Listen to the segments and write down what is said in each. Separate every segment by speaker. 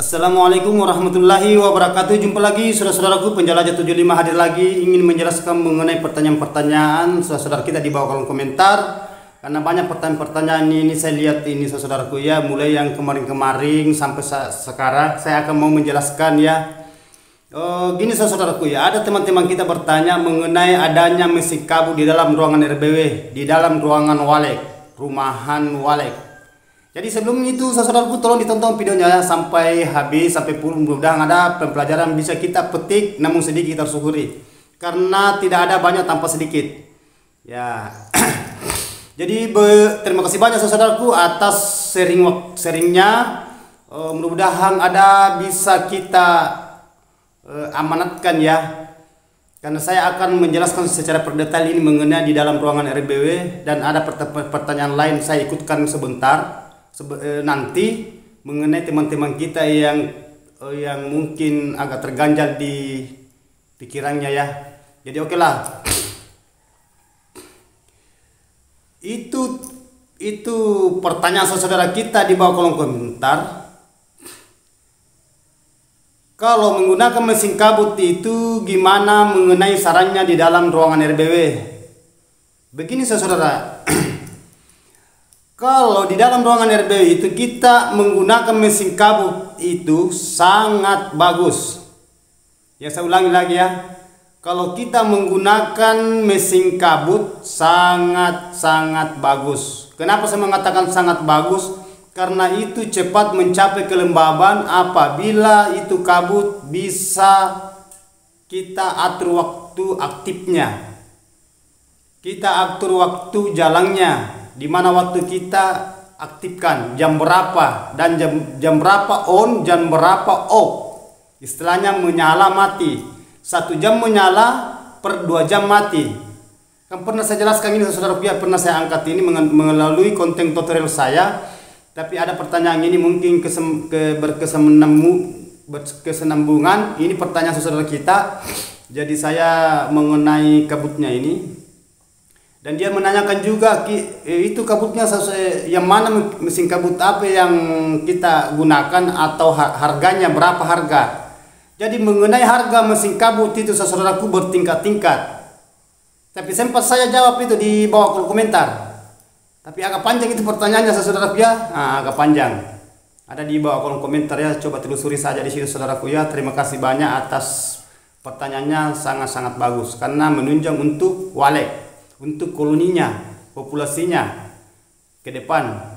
Speaker 1: Assalamualaikum warahmatullahi wabarakatuh. Jumpa lagi saudara-saudaraku penjelajah 75 hadir lagi ingin menjelaskan mengenai pertanyaan-pertanyaan saudara-saudara kita di bawah kolom komentar. Karena banyak pertanyaan-pertanyaan ini saya lihat ini saudaraku ya, mulai yang kemarin-kemarin sampai sekarang saya akan mau menjelaskan ya. Gini saudaraku ya, ada teman-teman kita bertanya mengenai adanya mesin kabut di dalam ruangan RBW, di dalam ruangan Walek, rumahan Walek. Jadi sebelum itu saudaraku tolong ditonton videonya sampai habis, sampai full. Mudah-mudahan ada pembelajaran bisa kita petik, namun sedikit kita syukuri karena tidak ada banyak tanpa sedikit ya. Jadi terima kasih banyak saudaraku atas sharingnya. Mudah-mudahan ada bisa kita amanatkan ya, karena saya akan menjelaskan secara perdetail ini mengenai di dalam ruangan RBW, dan ada pertanyaan lain saya ikutkan sebentar nanti mengenai teman-teman kita yang mungkin agak terganjal di pikirannya ya. Jadi oke lah. Itu pertanyaan saudara kita di bawah kolom komentar. Kalau menggunakan mesin kabut itu gimana mengenai sarannya di dalam ruangan RBW? Begini saudara. Kalau di dalam ruangan RBW itu kita menggunakan mesin kabut itu sangat bagus. Ya saya ulangi lagi ya. Kalau kita menggunakan mesin kabut sangat bagus. Kenapa saya mengatakan sangat bagus? Karena itu cepat mencapai kelembaban apabila itu kabut bisa kita atur waktu aktifnya. Kita atur waktu jalannya. Di mana waktu kita aktifkan, jam berapa dan jam berapa on, jam berapa off. Istilahnya menyala mati. 1 jam menyala per 2 jam mati. Kan pernah saya jelaskan ini saudara, pernah saya angkat ini melalui konten tutorial saya. Tapi ada pertanyaan ini mungkin berkesinambungan. Ini pertanyaan saudara kita. Jadi saya mengenai kabutnya ini. Dan dia menanyakan juga itu kabutnya yang mana, mesin kabut apa yang kita gunakan atau harganya berapa harga. Jadi mengenai harga mesin kabut itu saudaraku bertingkat-tingkat. Tapi sempat saya jawab itu di bawah kolom komentar. Tapi agak panjang itu pertanyaannya saudaraku ya. Agak panjang. Ada di bawah kolom komentar ya, coba telusuri saja di situ saudaraku ya. Terima kasih banyak atas pertanyaannya, sangat-sangat bagus karena menunjang untuk Walek, untuk koloninya, populasinya ke depan.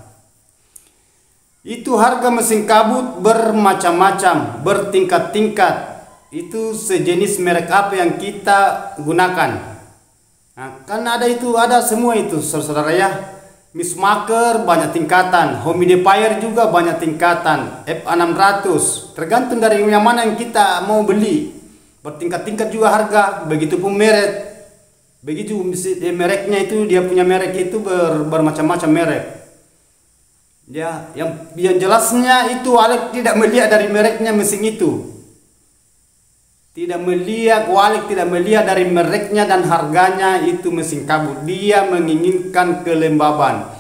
Speaker 1: Itu harga mesin kabut bermacam-macam, bertingkat-tingkat. Itu sejenis merek apa yang kita gunakan. Nah, kan ada semua itu saudara ya. Mismaker banyak tingkatan, humidifier juga banyak tingkatan, FA600. Tergantung dari yang mana yang kita mau beli. Bertingkat-tingkat juga harga, begitupun merek. Begitu mereknya itu, dia punya merek itu bermacam-macam merek. Ya, yang jelasnya itu Walek tidak melihat dari mereknya mesin itu. Walek tidak melihat dari mereknya dan harganya itu mesin kabut. Dia menginginkan kelembaban.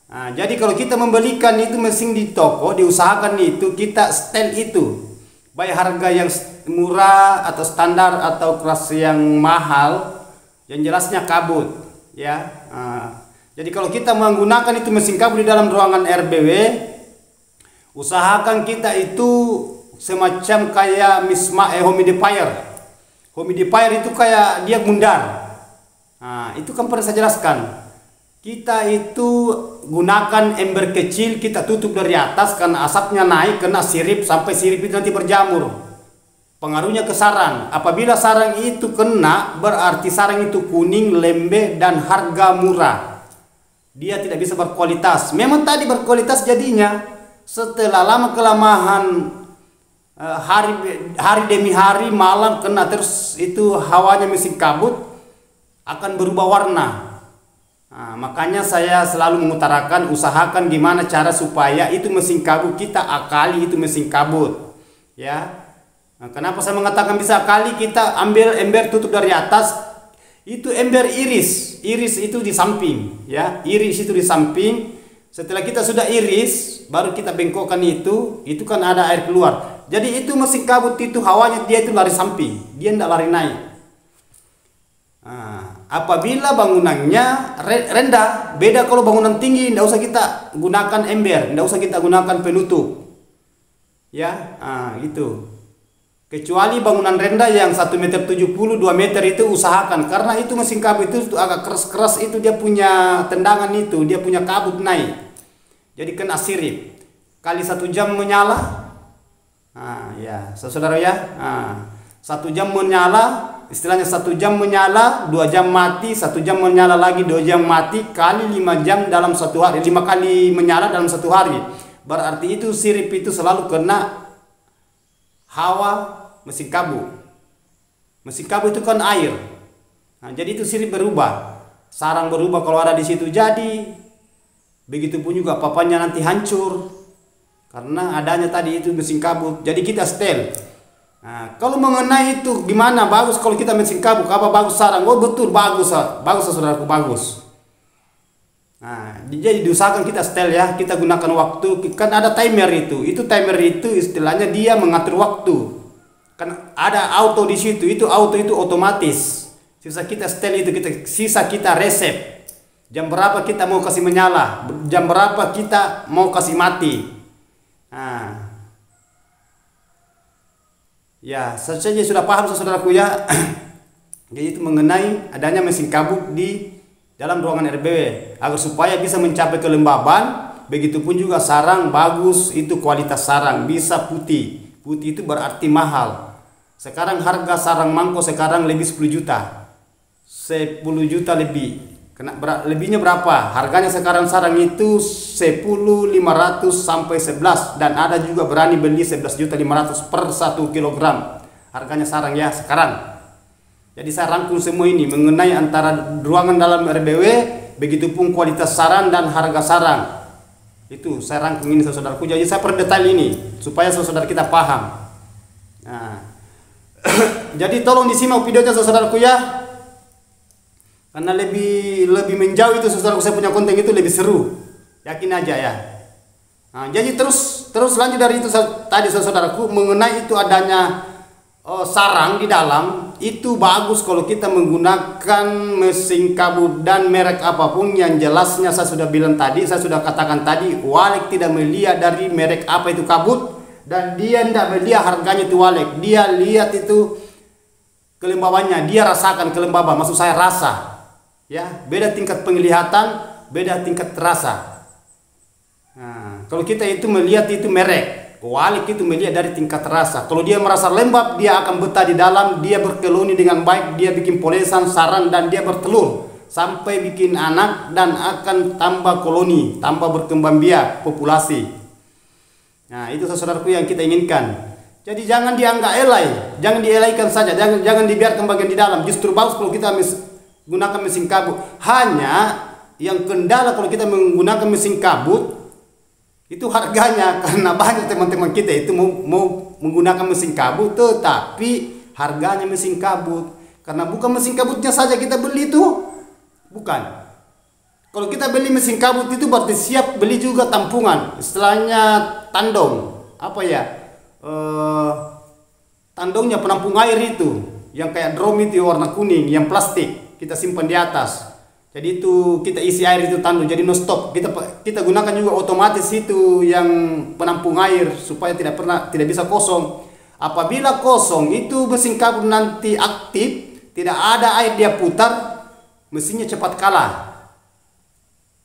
Speaker 1: Nah, jadi kalau kita membelikan itu mesin di toko, diusahakan itu kita setel itu. Baik harga yang murah atau standar atau kelas yang mahal. Yang jelasnya kabut ya. Jadi kalau kita menggunakan itu mesin kabut di dalam ruangan RBW, usahakan kita itu semacam kayak humidifier. Humidifier itu kayak dia mundar. Itu kan pernah saya jelaskan. Kita itu gunakan ember kecil, kita tutup dari atas karena asapnya naik kena sirip sampai sirip itu nanti berjamur. Pengaruhnya ke sarang. Apabila sarang itu kena, berarti sarang itu kuning, lembek, dan harga murah. Dia tidak bisa berkualitas. Memang tadi berkualitas jadinya. Setelah lama kelamahan, hari demi hari, malam kena terus itu hawanya mesin kabut akan berubah warna. Makanya saya selalu mengutarakan, usahakan gimana cara supaya itu mesin kabut kita akali itu mesin kabut. Ya. Kenapa saya mengatakan bisa kali, kita ambil ember tutup dari atas, itu ember iris itu di samping ya, iris itu di samping. Setelah kita sudah iris, baru kita bengkokkan itu kan ada air keluar. Jadi itu mesin kabut itu hawanya dia itu lari samping, dia tidak lari naik. Apabila bangunannya rendah, beda kalau bangunan tinggi, tidak usah kita gunakan ember, tidak usah kita gunakan penutup, ya, gitu. Kecuali bangunan rendah yang 1,70 meter 2 meter itu usahakan, karena itu mesin kabut itu agak keras itu dia punya tendangan itu, dia punya kabut naik, jadi kena sirip. Kali 1 jam menyala, ya, saudara ya, 1 jam menyala. Istilahnya 1 jam menyala, 2 jam mati, 1 jam menyala lagi, 2 jam mati, kali 5 jam dalam 1 hari, 5 kali menyala dalam 1 hari. Berarti itu sirip itu selalu kena hawa mesin kabut. Mesin kabut itu kan air. Jadi itu sirip berubah, sarang berubah kalau ada di situ. Jadi begitupun juga papannya nanti hancur karena adanya tadi itu mesin kabut. Jadi kita setel. Kalau mengenai itu gimana bagus kalau kita mesin kabut, apa bagus sarang? Oh betul, bagus saudaraku, bagus. Jadi diusahakan kita setel ya, kita gunakan waktu, kan ada timer itu. Itu timer itu istilahnya dia mengatur waktu. Kan ada auto di situ, itu auto itu otomatis. Sisa kita setel itu, sisa kita reset. Jam berapa kita mau kasih menyala, jam berapa kita mau kasih mati. Ya, saja sudah paham saudaraku ya. Jadi itu mengenai adanya mesin kabut di dalam ruangan RBW agar supaya bisa mencapai kelembaban. Begitupun juga sarang bagus, itu kualitas sarang bisa putih. Putih itu berarti mahal. Sekarang harga sarang mangko sekarang lebih 10 juta. 10 juta lebih. Lebihnya berapa? Harganya sekarang sarang itu 10.500 sampai 11, dan ada juga berani beli 11.500 per 1 kilogram. Harganya sarang ya sekarang. Jadi saya rangkum semua ini mengenai antara ruangan dalam RBW, begitupun kualitas sarang dan harga sarang. Itu saya rangkum ini saudaraku. Jadi saya perdetail ini supaya saudara kita paham. Jadi tolong disimak videonya saudaraku ya. Karena lebih menjauh itu saudaraku, saya punya konten itu lebih seru. Yakin aja ya. Jadi terus lanjut dari itu tadi saudaraku mengenai itu adanya sarang di dalam itu bagus kalau kita menggunakan mesin kabut dan merek apapun. Yang jelasnya saya sudah bilang tadi, saya sudah katakan tadi, Walek tidak melihat dari merek apa itu kabut, dan dia tidak melihat harganya itu Walek. Dia lihat itu kelembabannya, dia rasakan kelembaban, maksud saya rasa. Ya, beda tingkat penglihatan, beda tingkat terasa. Kalau kita itu melihat itu merek, Walek itu melihat dari tingkat rasa. Kalau dia merasa lembab, dia akan betah di dalam, dia berkeloni dengan baik, dia bikin polesan, sarang, dan dia bertelur sampai bikin anak dan akan tambah koloni, tambah berkembang biak populasi. Itu saudaraku yang kita inginkan. Jadi jangan dianggap elai, jangan dielaikan saja, jangan dibiarkan bagian di dalam. Justru bagus kalau kita gunakan mesin kabut. Hanya yang kendala kalau kita menggunakan mesin kabut itu harganya, karena banyak teman-teman kita itu mau menggunakan mesin kabut, tetapi harganya mesin kabut. Karena bukan mesin kabutnya saja kita beli itu, bukan. Kalau kita beli mesin kabut itu berarti siap beli juga tampungan, istilahnya tandong, apa ya, tandongnya penampung air itu, yang kayak drum itu warna kuning, yang plastik. Kita simpan di atas. Jadi itu kita isi air itu tandung, jadi no stop. Kita gunakan juga otomatis itu yang penampung air supaya tidak bisa kosong. Apabila kosong itu mesin kabut nanti aktif, tidak ada air dia putar, mesinnya cepat kalah.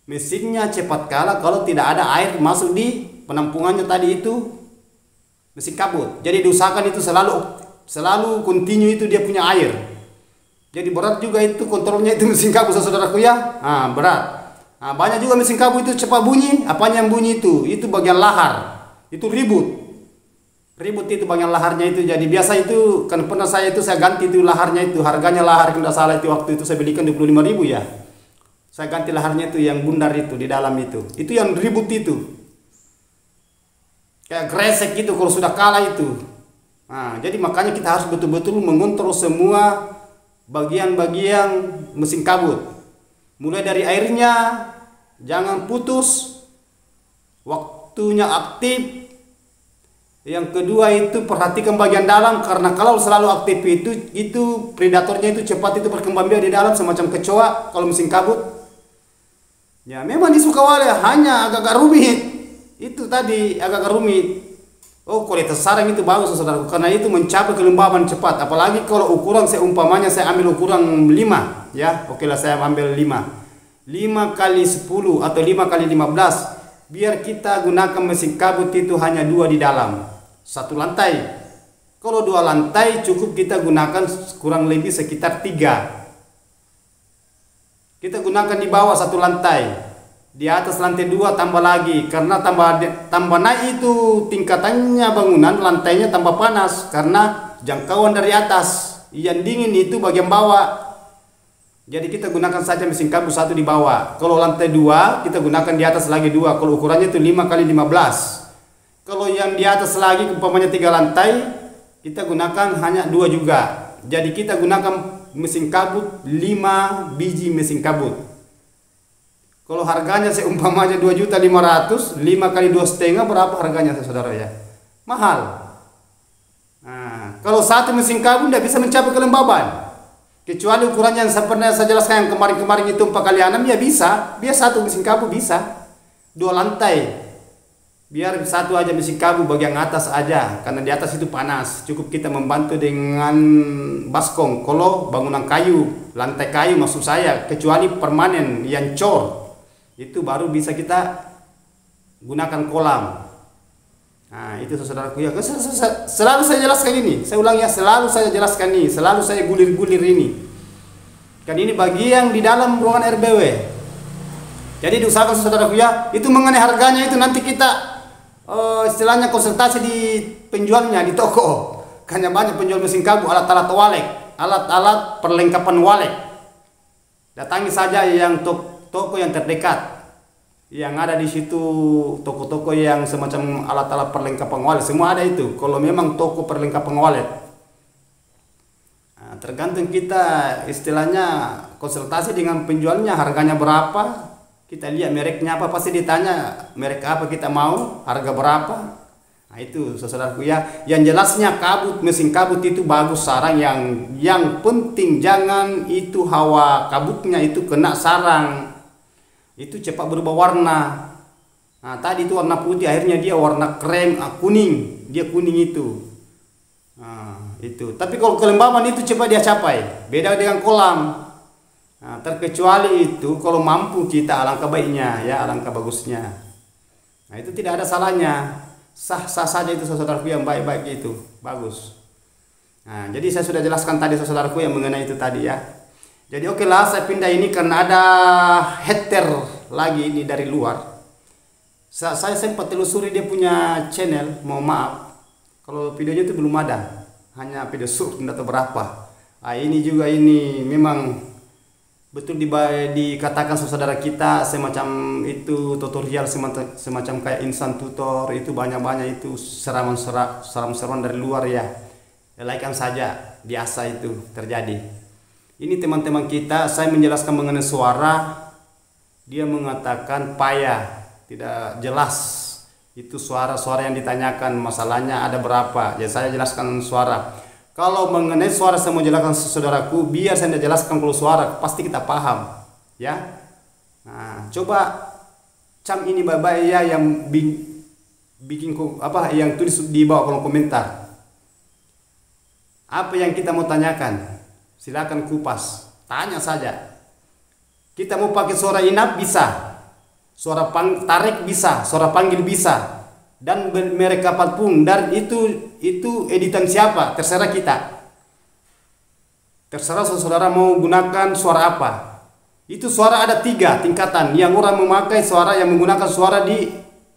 Speaker 1: Mesinnya cepat kalah kalau tidak ada air masuk di penampungannya tadi itu mesin kabut. Jadi diusahakan itu selalu continue itu dia punya air. Jadi berat juga itu kontrolnya itu mesin kabut saudaraku ya. Berat. Banyak juga mesin kabut itu cepat bunyi. Apanya yang bunyi itu? Itu bagian lahar. Itu ribut itu bagian laharnya itu. Jadi biasa itu kan pernah saya ganti itu laharnya itu. Harganya lahar tidak salah itu waktu itu saya belikan 25.000 ya. Saya ganti laharnya itu yang bundar itu di dalam itu. Itu yang ribut itu. Kayak gresek gitu kalau sudah kalah itu. Jadi makanya kita harus betul-betul mengontrol semua bagian-bagian mesin kabut. Mulai dari airnya, jangan putus, waktunya aktif, Yang kedua itu perhatikan bagian dalam, karena kalau selalu aktif itu predatornya itu cepat itu berkembang biak di dalam semacam kecoa kalau musim kabut. Ya memang di Sukawale hanya agak-agak rumit. Itu tadi agak-agak rumit. Oh, kualitas sarang itu bagus saudaraku, karena itu mencapai kelembaban cepat. Apalagi kalau ukuran seumpamanya saya ambil ukuran 5 ya. Oke lah saya ambil 5 kali 10 atau 5 kali 15. Biar kita gunakan mesin kabut itu hanya 2 di dalam. 1 lantai. Kalau 2 lantai cukup kita gunakan kurang lebih sekitar 3. Kita gunakan di bawah 1 lantai. Di atas lantai 2 tambah lagi, karena tambah naik itu tingkatannya bangunan, lantainya tambah panas karena jangkauan dari atas. Yang dingin itu bagian bawah. Jadi kita gunakan saja mesin kabut 1 di bawah. Kalau lantai 2 kita gunakan di atas lagi 2. Kalau ukurannya itu 5 kali 15. Kalau yang di atas lagi umpamanya 3 lantai, kita gunakan hanya 2 juga. Jadi kita gunakan mesin kabut 5 biji mesin kabut. Kalau harganya seumpamanya 2.500.000, 5 kali 2,5 berapa harganya saudara ya? Mahal. Nah, kalau 1 mesin kabut tidak bisa mencapai kelembaban. Kecuali ukurannya yang pernah saya jelaskan yang kemarin-kemarin itu 4 kali 6 ya bisa. Biar 1 mesin kabut bisa. 2 lantai. Biar 1 aja mesin kabut bagian atas aja, karena di atas itu panas. Cukup kita membantu dengan baskom. Kalau bangunan kayu, lantai kayu maksud saya, kecuali permanen yang cor, itu baru bisa kita gunakan kolam. Nah itu saudaraku ya, selalu saya jelaskan ini. Saya ulang ya, selalu saya jelaskan ini, selalu saya gulir-gulir ini. Kan ini bagian di dalam ruangan RBW. Jadi diusahakan saudaraku ya, itu mengenai harganya itu nanti kita istilahnya konsultasi di penjualnya di toko. Karena banyak penjual mesin kabut, alat-alat walek, alat-alat perlengkapan walek. Datangi saja yang toko yang terdekat, yang ada di situ, toko-toko yang semacam alat-alat perlengkapan walek, semua ada itu. Kalau memang toko perlengkapan walek, nah, tergantung kita istilahnya konsultasi dengan penjualnya, harganya berapa. Kita lihat mereknya apa, pasti ditanya merek apa kita mau, harga berapa. Nah itu saudaraku ya. Yang jelasnya kabut, mesin kabut itu bagus sarang, yang penting jangan itu hawa kabutnya itu kena sarang. Itu cepat berubah warna. Nah tadi itu warna putih, akhirnya dia warna krem, kuning. Dia kuning itu. Nah itu. Tapi kalau kelembaban itu cepat dia capai. Beda dengan kolam. Nah, terkecuali itu kalau mampu kita, alangkah baiknya ya, alangkah bagusnya. Nah itu tidak ada salahnya, sah-sah saja itu saudaraku yang baik-baik itu, bagus. Nah jadi saya sudah jelaskan tadi saudaraku yang mengenai itu tadi ya. Jadi oke lah, saya pindah ini karena ada hater lagi ini dari luar. Saya sempat telusuri dia punya channel, mohon maaf kalau videonya itu belum ada, hanya video short atau berapa. Nah ini juga ini memang betul dikatakan saudara kita semacam itu tutorial, semacam kayak insan tutor itu, banyak itu seram-seram dari luar ya. Laikan saja, biasa itu terjadi. Ini teman-teman kita, saya menjelaskan mengenai suara, dia mengatakan payah, tidak jelas itu suara-suara yang ditanyakan, masalahnya ada berapa. Ya saya jelaskan suara. Kalau mengenai suara saya mau jelaskan saudaraku, biar saya jelaskan kalau suara pasti kita paham ya. Nah, coba cam ini bapak ya yang bikin apa yang tulis di bawah kolom komentar. Apa yang kita mau tanyakan? Silakan kupas, tanya saja. Kita mau pakai suara inap bisa, suara tarik bisa, suara panggil bisa. Dan merek apapun, dan itu editan siapa terserah kita, terserah saudara mau gunakan suara apa. Itu suara ada 3 tingkatan yang orang memakai suara, yang menggunakan suara di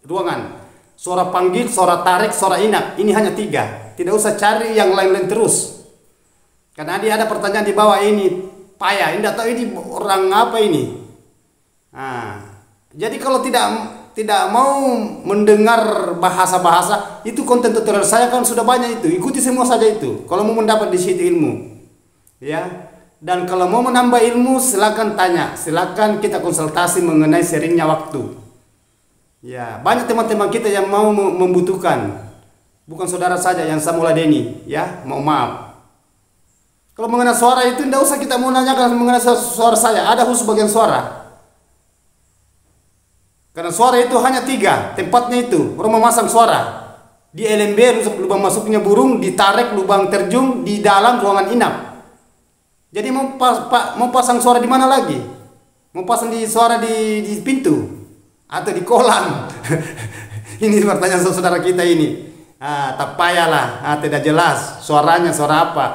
Speaker 1: ruangan: suara panggil, suara tarik, suara inap. Ini hanya 3, tidak usah cari yang lain-lain terus, karena dia ada pertanyaan di bawah ini payah, ini tahu ini orang apa ini. Nah, jadi kalau tidak mau mendengar bahasa-bahasa itu, konten tutorial saya kan sudah banyak itu, ikuti semua saja itu kalau mau mendapat di situ ilmu ya. Dan kalau mau menambah ilmu silakan tanya, silakan kita konsultasi mengenai sharingnya waktu ya. Banyak teman-teman kita yang mau membutuhkan bukan saudara saja yang Samuel Deni, ya, mau maaf. Kalau mengenai suara itu tidak usah kita mau nanyakan mengenai suara saya, ada khusus bagian suara. Karena suara itu hanya 3 tempatnya itu, orang memasang suara. Di LMB lubang masuknya burung, ditarik lubang terjun di dalam ruangan inap. Jadi mau pasang suara di mana lagi? Mau pasang di suara di pintu atau di kolam? Ini pertanyaan saudara kita ini. Tak payahlah, tidak jelas suaranya suara apa.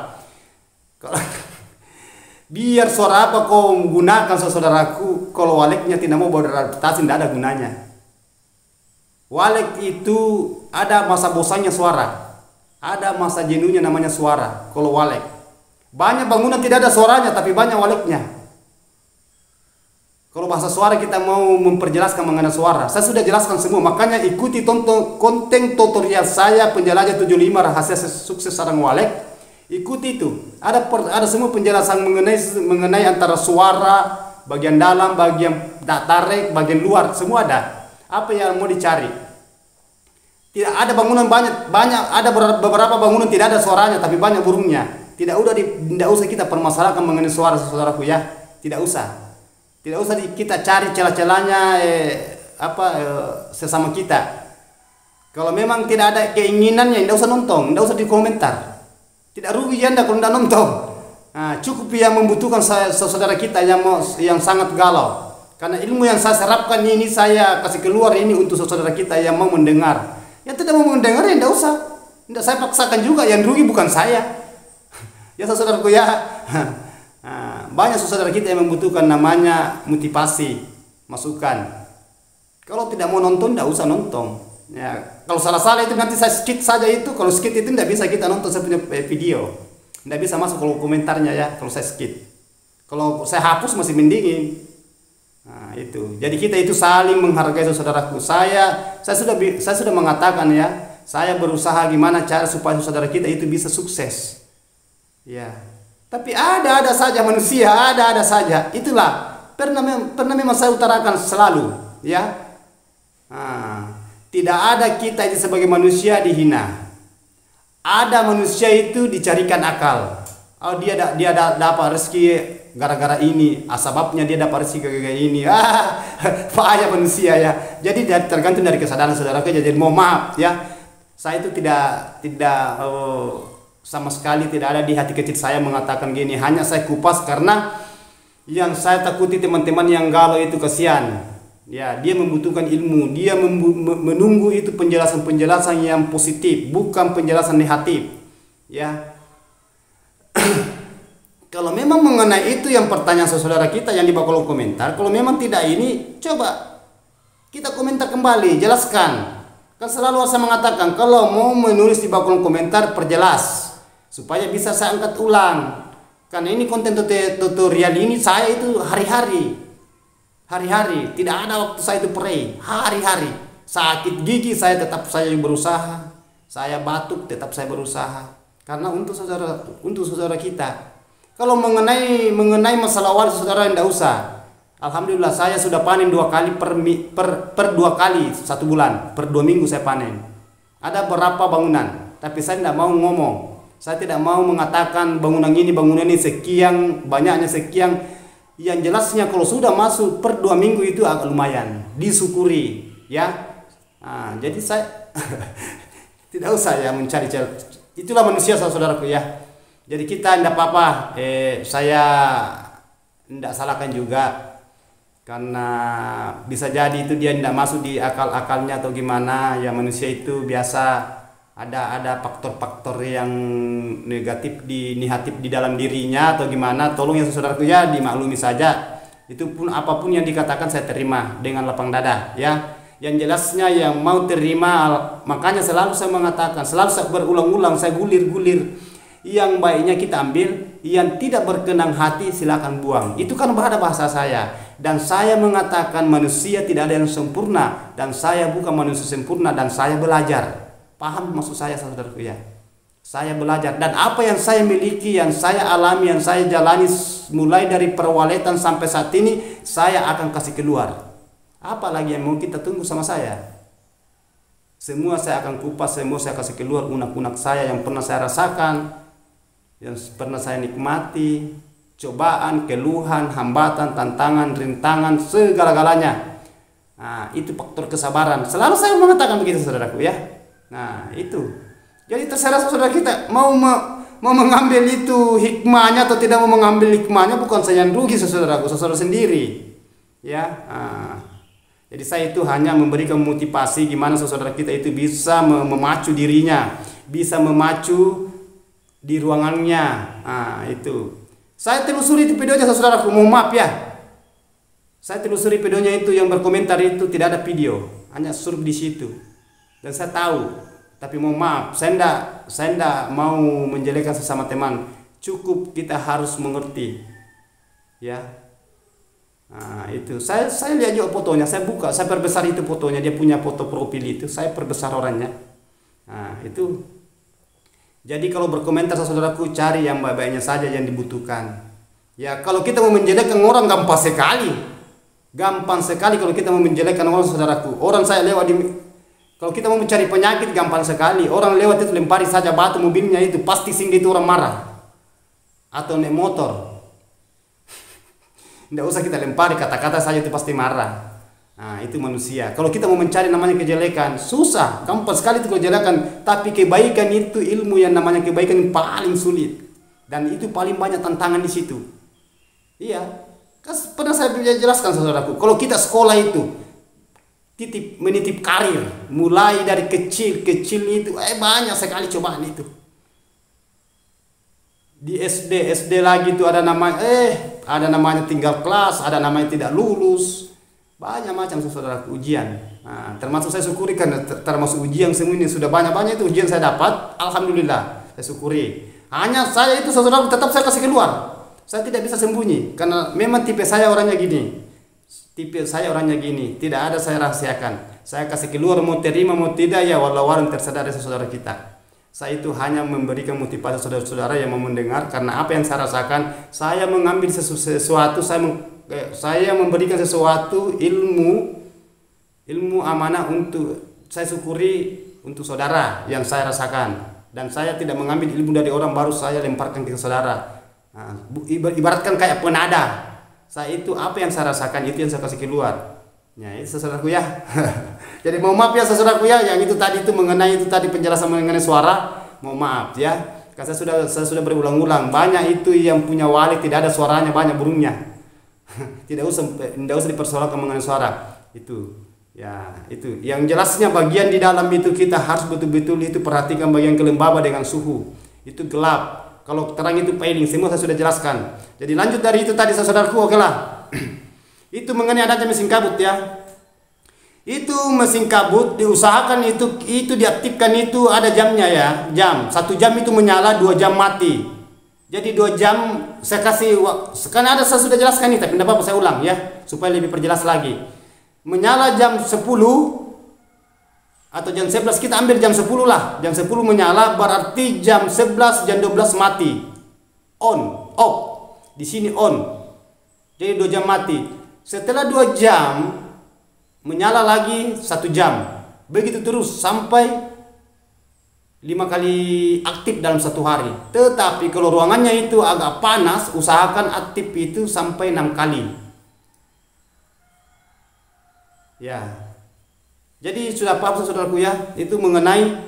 Speaker 1: Biar suara apa kau menggunakan saudaraku, kalau waleknya tidak mau beradaptasi tidak ada gunanya. Walek itu ada masa bosannya suara, ada masa jenuhnya namanya suara. Kalau walek banyak bangunan tidak ada suaranya tapi banyak waleknya. Kalau bahasa suara kita mau memperjelaskan mengenai suara, saya sudah jelaskan semua. Makanya ikuti tonton konten tutorial saya Penjelajah 75 Rahasia Sukses Sarang Walek. Ikuti itu. Ada semua penjelasan mengenai antara suara, bagian dalam, bagian tarik, bagian luar, semua ada. Apa yang mau dicari? Tidak ada bangunan banyak ada beberapa bangunan tidak ada suaranya tapi banyak burungnya. Tidak usah kita permasalahkan mengenai suara saudaraku ya. Tidak usah kita cari celah-celahnya sesama kita. Kalau memang tidak ada keinginannya, tidak usah nonton, tidak usah dikomentar. Tidak rugi Anda kalau tidak nonton. Cukup yang membutuhkan saudara kita yang sangat galau. Karena ilmu yang saya serapkan ini saya kasih keluar ini untuk saudara kita yang mau mendengar. Yang tidak mau mendengar ya tidak usah. Tidak saya paksakan juga, yang rugi bukan saya. Ya saudaraku ya. Banyak saudara kita yang membutuhkan namanya motivasi, masukan. Kalau tidak mau nonton tidak usah nonton. Ya, kalau salah-salah itu nanti saya skip saja itu. Kalau skip itu tidak bisa kita nonton saya punya video. Tidak bisa masuk kalau komentarnya ya kalau saya skip. Kalau saya hapus masih mendingin. Itu. Jadi kita itu saling menghargai saudaraku. Saya sudah mengatakan ya, saya berusaha gimana cara supaya saudara kita itu bisa sukses. Ya. Tapi ada saja manusia, ada saja. Itulah pernah memang saya utarakan selalu, ya. Tidak ada kita itu sebagai manusia dihina. Ada manusia itu dicarikan akal. Oh dia dapat rezeki gara-gara ini, sebabnya dia dapat rezeki gara-gara ini. Payah manusia ya. Jadi tergantung dari kesadaran saudara. Jadi mohon maaf ya. Saya itu tidak sama sekali tidak ada di hati kecil saya mengatakan gini. Hanya saya kupas karena yang saya takuti teman-teman yang galau itu kasihan. Ya, dia membutuhkan ilmu. Dia menunggu itu penjelasan-penjelasan yang positif, bukan penjelasan negatif. Ya. Kalau memang mengenai itu yang pertanyaan saudara kita yang di bawah kolom komentar, kalau memang tidak ini, coba kita komentar kembali, jelaskan. Kan selalu saya mengatakan kalau mau menulis di bawah kolom komentar perjelas supaya bisa saya angkat ulang. Karena ini konten tutorial ini saya itu hari-hari, tidak ada waktu saya itu pray, hari-hari. Sakit gigi saya tetap saya berusaha, saya batuk tetap saya berusaha. Karena untuk saudara kita. Kalau mengenai masalah awal saudara tidak usah. Alhamdulillah saya sudah panen 2 kali per 2 kali 1 bulan, per 2 minggu saya panen. Ada berapa bangunan, tapi saya tidak mau ngomong. Saya tidak mau mengatakan bangunan ini sekian, banyaknya sekian. Yang jelasnya kalau sudah masuk per 2 minggu itu agak lumayan, disyukuri ya. Jadi saya tidak usah ya mencari cara. Itulah manusia saudaraku ya. Jadi kita tidak apa-apa, saya tidak salahkan juga karena bisa jadi itu dia tidak masuk di akal-akalnya atau gimana ya. Manusia itu biasa ada faktor-faktor yang negatif di dalam dirinya atau gimana. Tolong ya saudaraku ya dimaklumi saja. Itu pun apapun yang dikatakan saya terima dengan lapang dada ya. Yang jelasnya yang mau terima, makanya selalu saya mengatakan, selalu saya berulang-ulang saya gulir-gulir. Yang baiknya kita ambil, yang tidak berkenan hati silakan buang. Itu kan bahasa saya. Dan saya mengatakan manusia tidak ada yang sempurna, dan saya bukan manusia sempurna, dan saya belajar. Paham maksud saya saudaraku ya? Saya belajar, dan apa yang saya miliki, yang saya alami, yang saya jalani mulai dari perwaletan sampai saat ini, saya akan kasih keluar. Apalagi yang mau kita tunggu sama saya? Semua saya akan kupas, semua saya kasih keluar unak-unak saya yang pernah saya rasakan, yang pernah saya nikmati, cobaan, keluhan, hambatan, tantangan, rintangan, segala-galanya. Nah, itu faktor kesabaran. Selalu saya mengatakan begitu, saudaraku ya. Nah, itu. Jadi terserah saudara kita mau mengambil itu hikmahnya atau tidak mau mengambil hikmahnya, bukan saya yang rugi, saudaraku, saudara sendiri. Ya. Jadi saya itu hanya memberikan motivasi gimana saudara kita itu bisa memacu dirinya, bisa memacu di ruangannya. Itu. Saya telusuri di videonya, saudaraku, mohon maaf ya. Saya telusuri videonya itu, yang berkomentar itu tidak ada video, hanya suruh di situ. Dan saya tahu, tapi mohon maaf, saya enggak mau menjelekkan sesama teman. Cukup kita harus mengerti. Ya. Nah, itu saya lihat juga fotonya, saya buka, saya perbesar itu fotonya, dia punya foto profil itu, saya perbesar orangnya. Nah, itu. Jadi kalau berkomentar, saudaraku, cari yang baik-baiknya saja yang dibutuhkan. Ya, kalau kita mau menjelekkan orang gampang sekali. Gampang sekali kalau kita mau menjelekkan orang, saudaraku. Orang saya lewat kalau kita mau mencari penyakit gampang sekali. Orang lewat itu lempari saja batu mobilnya itu, pasti singgah itu orang marah. Atau naik motor. Tidak usah kita lempari kata-kata saja itu pasti marah. Nah, itu manusia. Kalau kita mau mencari namanya kejelekan, susah, gampang sekali itu kejelekan. Tapi kebaikan itu, ilmu yang namanya kebaikan yang paling sulit. Dan itu paling banyak tantangan di situ. Iya, pernah saya jelaskan, saudaraku. Kalau kita sekolah itu menitip karir, mulai dari kecil itu, banyak sekali cobaan itu. Di SD lagi itu ada namanya tinggal kelas, ada namanya tidak lulus, banyak macam, saudaraku, ujian. Nah, termasuk saya syukuri karena termasuk ujian semua ini sudah banyak itu ujian saya dapat, alhamdulillah, saya syukuri. Hanya saya itu, saudaraku, tetap saya kasih keluar, saya tidak bisa sembunyi karena memang tipe saya orangnya gini, tidak ada saya rahasiakan, saya kasih keluar, mau terima mau tidak ya walau alam tersadar saudara kita. Saya itu hanya memberikan motivasi saudara-saudara yang mau mendengar, karena apa yang saya rasakan, saya mengambil sesuatu, saya memberikan sesuatu ilmu amanah untuk saya syukuri untuk saudara yang saya rasakan, dan saya tidak mengambil ilmu dari orang baru saya lemparkan ke saudara. Nah, ibaratkan kayak penada, saya itu apa yang saya rasakan itu yang saya kasih keluar. Ya, itu saudaraku ya. Jadi mohon maaf ya, saudaraku ya, yang itu tadi itu mengenai itu tadi penjelasan mengenai suara, mohon maaf ya. Karena saya sudah berulang-ulang, banyak itu yang punya wali tidak ada suaranya, banyak burungnya. Tidak usah dipersoalkan mengenai suara. Itu. Ya, itu. Yang jelasnya bagian di dalam itu kita harus betul-betul itu perhatikan bagian kelembaban dengan suhu. Itu gelap. Kalau terang itu failing, semua saya sudah jelaskan. Jadi lanjut dari itu tadi, saudaraku, oke lah. Itu mengenai adanya mesin kabut ya. Itu mesin kabut diusahakan itu diaktifkan itu ada jamnya ya. Jam 1 jam itu menyala, 2 jam mati. Jadi 2 jam saya kasih, kan ada saya sudah jelaskan ini, tapi tidak apa-apa saya ulang ya supaya lebih perjelas lagi. Menyala jam 10 atau jam 11, kita ambil jam 10 lah. Jam 10 menyala berarti jam 11 jam 12 mati. On, off. Di sini on. Jadi 2 jam mati. Setelah 2 jam menyala lagi 1 jam. Begitu terus sampai 5 kali aktif dalam 1 hari. Tetapi kalau ruangannya itu agak panas, usahakan aktif itu sampai 6 kali. Ya. Jadi sudah paham, saudaraku ya, itu mengenai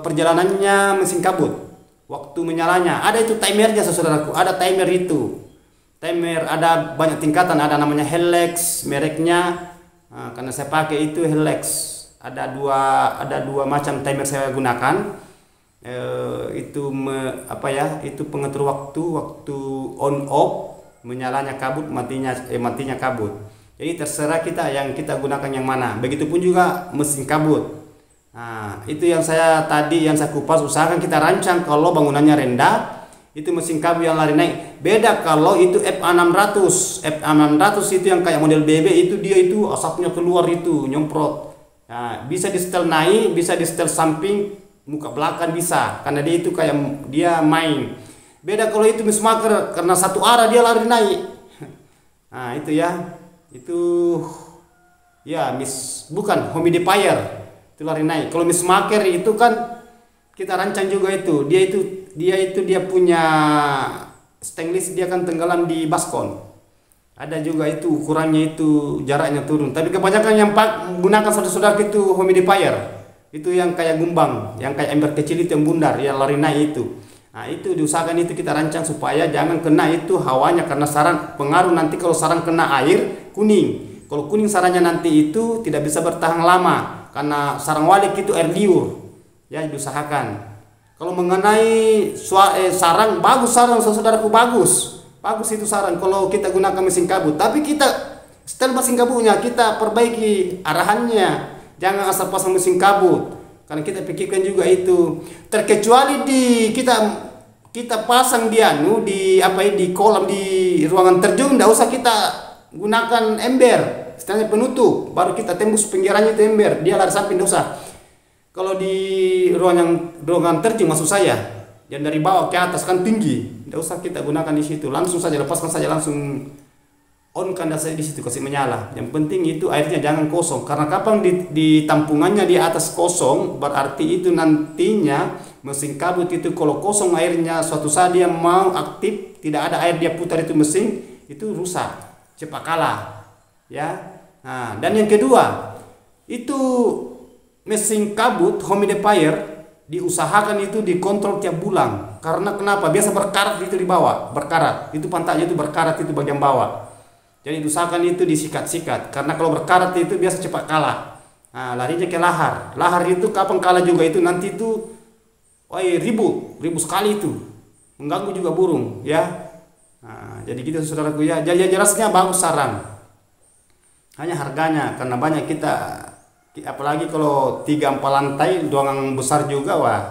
Speaker 1: perjalanannya mesin kabut. Waktu menyalanya, ada itu timernya, saudaraku, ada timer itu. Timer ada banyak tingkatan, ada namanya Helix mereknya. Nah, karena saya pakai itu Helix. Ada dua macam timer saya gunakan. Itu pengatur waktu on off, menyalanya kabut, matinya kabut. Jadi terserah kita yang kita gunakan yang mana. Begitupun juga mesin kabut. Nah, itu yang saya kupas, usahakan kita rancang kalau bangunannya rendah. Itu mesin kabut yang lari naik. Beda kalau itu FA600. FA600 itu yang kayak model BB itu, dia itu asapnya keluar itu nyemprot. Nah, bisa di setel naik, bisa di setel samping, muka belakang bisa. Karena dia itu kayak dia main. Beda kalau itu mismaker, karena satu arah dia lari naik. Nah, itu ya. Itu ya bukan humidifier. itu lari naik. Kalau mismaker itu kan kita rancang juga itu. Dia punya stainless, dia kan tenggelam di baskom. Ada juga itu ukurannya, itu jaraknya turun. Tapi kebanyakan yang gunakan saudara-saudara itu humidifier. Itu yang kayak gumbang, yang kayak ember kecil itu yang bundar, yang lari naik itu. Nah, itu diusahakan itu kita rancang supaya jangan kena itu hawanya, karena sarang pengaruh nanti kalau sarang kena air kuning. Kalau kuning sarangnya nanti itu tidak bisa bertahan lama karena sarang walik itu air liur. Ya, diusahakan. Kalau mengenai sarang, bagus sarang saudaraku, bagus. Bagus itu sarang kalau kita gunakan mesin kabut. Tapi kita setel mesin kabutnya kita perbaiki arahannya. Jangan asal pasang mesin kabut. Karena kita pikirkan juga itu. Terkecuali kita pasang di kolam di ruangan terjun, tidak usah kita gunakan ember, setelahnya penutup, baru kita tembus pinggirannya itu ember, dia lari samping, tidak usah. Kalau di ruangan terjun maksud saya, yang dari bawah ke atas kan tinggi, tidak usah kita gunakan di situ, langsung saja lepaskan saja, langsung on kandas saya di situ, kasih menyala. Yang penting itu airnya jangan kosong, karena kapan di tampungannya di atas kosong, berarti itu nantinya mesin kabut itu kalau kosong airnya, suatu saat dia mau aktif, tidak ada air dia putar itu mesin, itu rusak, cepat kalah, ya. Nah, dan yang kedua, itu mesin kabut humidifier diusahakan itu dikontrol tiap bulan. Karena kenapa? Biasa berkarat itu di bawah, berkarat, itu pantatnya itu berkarat itu bagian bawah. Jadi diusahakan itu disikat-sikat, karena kalau berkarat itu biasa cepat kalah. Nah, larinya ke lahar. Lahar itu kapan kalah juga itu nanti itu ribu sekali itu, mengganggu juga burung, ya. Nah, jadi gitu saudaraku ya. Jadi jelasnya bagus sarang. Hanya harganya, karena banyak kita, apalagi kalau 3-4 lantai ruangan besar juga, wah.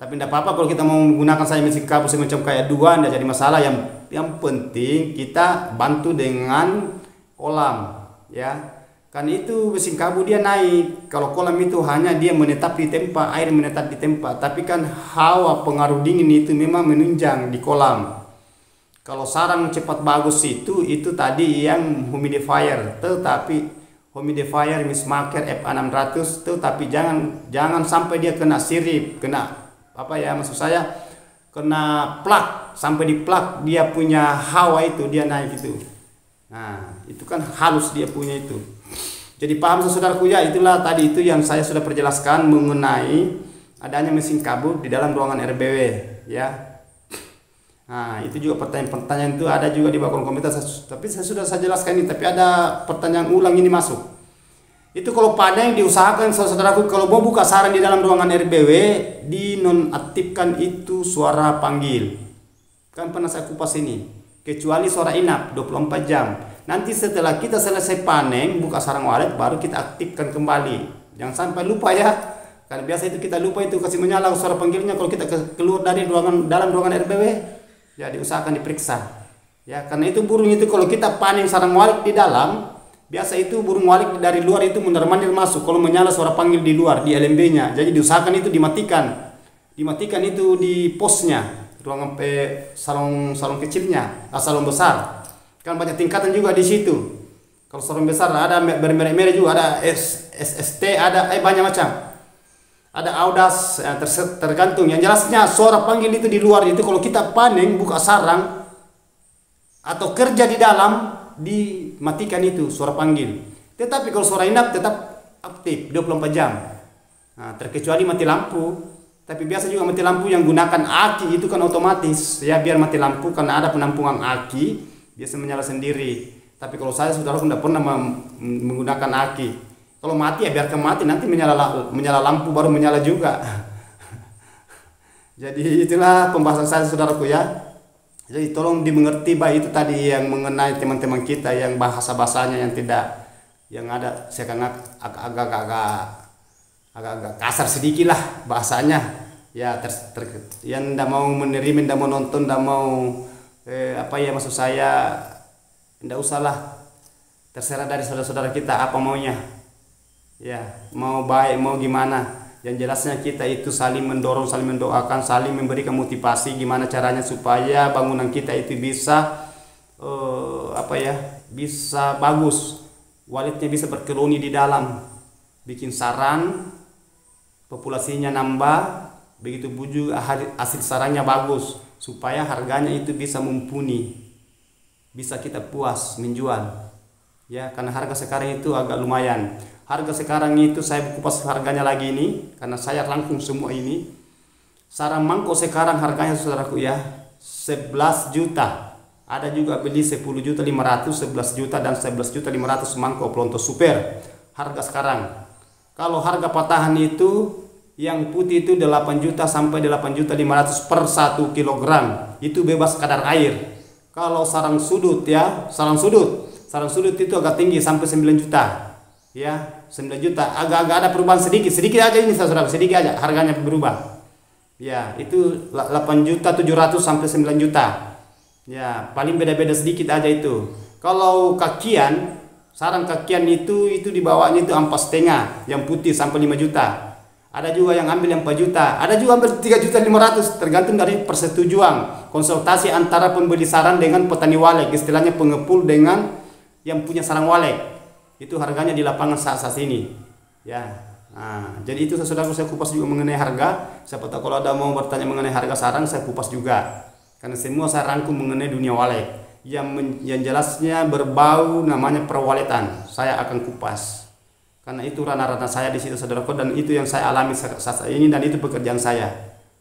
Speaker 1: Tapi tidak apa-apa kalau kita mau menggunakan saya mesin kabut semacam kayak 2, tidak jadi masalah. Yang penting kita bantu dengan kolam, ya. Kan itu mesin kabut dia naik. Kalau kolam itu hanya dia menetap di tempat, air menetap di tempat. Tapi kan hawa pengaruh dingin itu memang menunjang di kolam. Kalau sarang cepat bagus itu tadi yang humidifier. Tetapi humidifier mismaker FA600, tetapi jangan sampai dia kena sirip, kena maksud saya kena plak, sampai di plak dia punya hawa itu dia naik itu. Nah, itu kan halus dia punya itu. Jadi paham saudaraku ya, itulah tadi itu yang saya sudah perjelaskan mengenai adanya mesin kabut di dalam ruangan RBW, ya. Nah, itu juga pertanyaan-pertanyaan itu ada juga di bawah kolom komentar, tapi saya sudah jelaskan ini, tapi ada pertanyaan ulang ini masuk. Itu kalau pada yang diusahakan saudaraku, kalau mau buka sarang di dalam ruangan RBW, dinonaktifkan itu suara panggil. Kan pernah saya kupas ini, kecuali suara inap 24 jam. Nanti setelah kita selesai panen, buka sarang walet, baru kita aktifkan kembali. Jangan sampai lupa ya, karena biasa itu kita lupa itu kasih menyala suara panggilnya kalau kita keluar dari dalam ruangan RBW. Ya, diusahakan diperiksa. Ya, karena itu burung itu kalau kita panen sarang walet di dalam, biasa itu burung walik dari luar itu mondar-mandir masuk kalau menyala suara panggil di luar di LMB-nya. Jadi diusahakan itu dimatikan. Dimatikan itu di posnya, ruangan salon kecilnya, salon besar. Kan banyak tingkatan juga di situ. Kalau salon besar ada bermerek-merek juga, ada SST, ada banyak macam. Ada Audas, tergantung. Yang jelasnya suara panggil itu di luar itu kalau kita panen buka sarang atau kerja di dalam, dimatikan itu suara panggil. Tetapi kalau suara inap tetap aktif 24 jam. Nah, terkecuali mati lampu. Tapi biasa juga mati lampu yang gunakan aki itu kan otomatis ya, biar mati lampu karena ada penampungan aki biasa menyala sendiri. Tapi kalau saya saudara tidak pernah menggunakan aki. Kalau mati ya biarkan mati, nanti menyala lampu baru menyala juga. Jadi itulah pembahasan saya saudaraku ya. Jadi tolong dimengerti baik itu tadi yang mengenai teman-teman kita yang bahasa-bahasanya yang tidak, yang ada saya agak kasar sedikit lah bahasanya. Ya yang tidak mau menerima, tidak mau nonton, tidak mau maksud saya tidak usahlah. Terserah dari saudara-saudara kita apa maunya. Ya, mau baik mau gimana. Yang jelasnya kita itu saling mendorong, saling mendoakan, saling memberikan motivasi gimana caranya supaya bangunan kita itu bisa bisa bagus, walitnya bisa berkeloni di dalam, bikin sarang populasinya nambah, begitu juga hasil sarangnya bagus, supaya harganya itu bisa mumpuni, bisa kita puas menjual. Ya, karena harga sekarang itu agak lumayan. Harga sekarang itu saya kupas harganya lagi ini, karena saya rangkum semua ini. Sarang mangkok sekarang harganya saudaraku ya 11 juta. Ada juga beli 10.500.000, 11 juta dan 11.500.000 mangkok Pronto Super. Harga sekarang. Kalau harga patahan itu yang putih itu 8 juta sampai 8.500.000 per 1 kilogram. Itu bebas kadar air. Kalau sarang sudut ya, sarang sudut itu agak tinggi sampai 9 juta. Ya, 9 juta. Agak-agak ada perubahan sedikit aja ini saudara, sedikit aja harganya berubah. Ya, itu 8.700.000 sampai 9 juta. Ya, paling beda-beda sedikit aja itu. Kalau kakian, sarang kakian itu di bawahnya itu 4,5, yang putih sampai 5 juta. Ada juga yang ambil yang 4 juta, ada juga ambil 3.500.000, tergantung dari persetujuan konsultasi antara pembeli sarang dengan petani walek, istilahnya pengepul dengan yang punya sarang walek. Itu harganya di lapangan saat ini. Ya. Nah, jadi itu saudaraku, saya kupas juga mengenai harga. Siapa tahu kalau ada mau bertanya mengenai harga sarang, saya kupas juga. Karena semua saya rangkum mengenai dunia walek. Yang jelasnya berbau namanya perwaletan, saya akan kupas. Karena itu ranah-ranah saya di situ saudaraku, dan itu yang saya alami saat ini, dan itu pekerjaan saya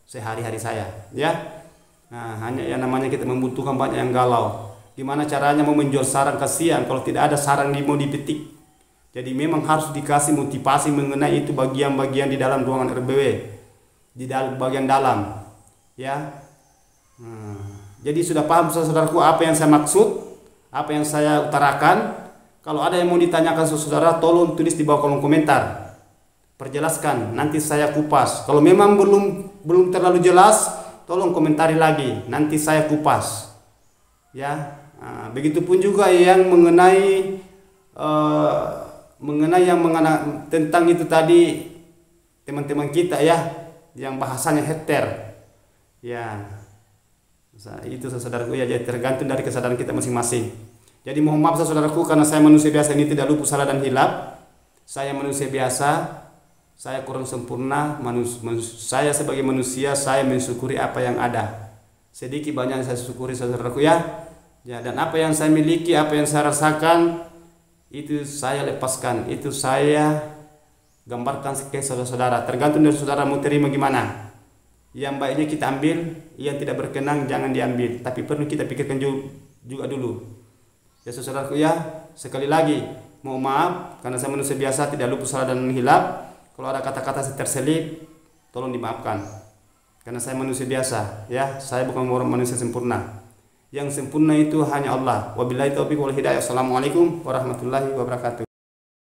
Speaker 1: sehari-hari saya. Ya. Nah, hanya yang namanya kita membutuhkan banyak yang galau. Gimana caranya mau menjual sarang, kasihan kalau tidak ada sarang mau dipetik. Jadi memang harus dikasih motivasi mengenai itu bagian-bagian di dalam ruangan RBW, di dalam bagian dalam, ya. Jadi sudah paham saudaraku apa yang saya maksud, apa yang saya utarakan. Kalau ada yang mau ditanyakan saudara, tolong tulis di bawah kolom komentar, perjelaskan, nanti saya kupas. Kalau memang belum terlalu jelas, tolong komentari lagi, nanti saya kupas. Ya, begitupun juga yang mengenai tentang itu tadi teman-teman kita ya, yang bahasanya heter. Ya, itu saudaraku ya, jadi tergantung dari kesadaran kita masing-masing. Jadi mohon maaf saudaraku, karena saya manusia biasa ini tidak luput salah dan hilap. Saya manusia biasa, saya kurang sempurna. Saya sebagai manusia, saya mensyukuri apa yang ada. Sedikit banyak saya syukuri saudaraku ya. Ya, dan apa yang saya miliki, apa yang saya rasakan, itu saya lepaskan, itu saya gambarkan ke saudara-saudara. Tergantung dari saudara mau terima gimana. Yang baiknya kita ambil, yang tidak berkenan jangan diambil. Tapi perlu kita pikirkan juga dulu. Ya saudaraku ya, sekali lagi mohon maaf karena saya manusia biasa, tidak luput salah dan hilap. Kalau ada kata-kata terselip, tolong dimaafkan. Karena saya manusia biasa, ya, saya bukan orang manusia sempurna. Yang sempurna itu hanya Allah. Wabillahi taufiq wal hidayah. Assalamualaikum warahmatullahi wabarakatuh.